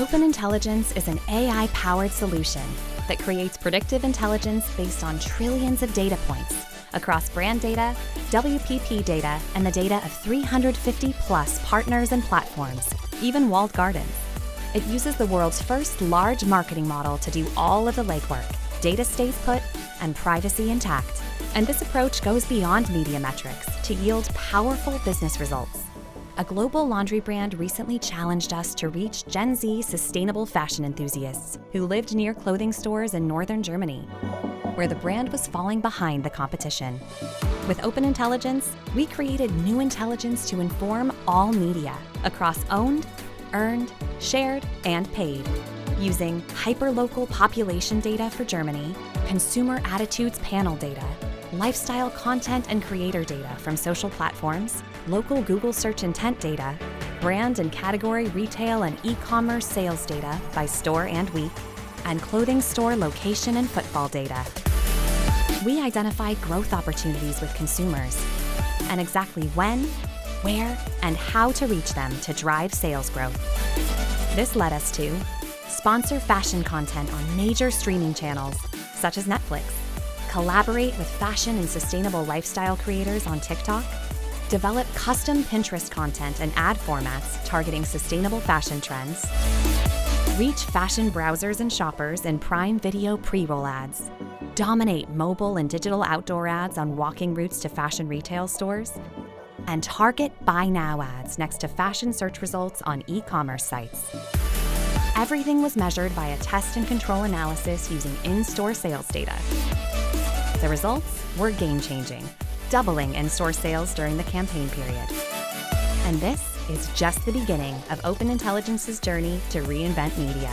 Open Intelligence is an AI-powered solution that creates predictive intelligence based on trillions of data points across brand data, WPP data, and the data of 350-plus partners and platforms, even walled gardens. It uses the world's first large marketing model to do all of the legwork. Data stays put and privacy intact. And this approach goes beyond media metrics to yield powerful business results. A global laundry brand recently challenged us to reach Gen Z sustainable fashion enthusiasts who lived near clothing stores in northern Germany, where the brand was falling behind the competition. With Open Intelligence, we created new intelligence to inform all media across owned, earned, shared, and paid. Using hyperlocal population data for Germany, consumer attitudes panel data, lifestyle content and creator data from social platforms, local Google search intent data, brand and category retail and e-commerce sales data by store and week, and clothing store location and footfall data. We identify growth opportunities with consumers and exactly when, where, and how to reach them to drive sales growth. This led us to sponsor fashion content on major streaming channels, such as Netflix, collaborate with fashion and sustainable lifestyle creators on TikTok, develop custom Pinterest content and ad formats targeting sustainable fashion trends, reach fashion browsers and shoppers in Prime Video pre-roll ads, dominate mobile and digital outdoor ads on walking routes to fashion retail stores, and target buy now ads next to fashion search results on e-commerce sites. Everything was measured by a test and control analysis using in-store sales data. The results were game-changing, doubling in-store sales during the campaign period. And this is just the beginning of Open Intelligence's journey to reinvent media.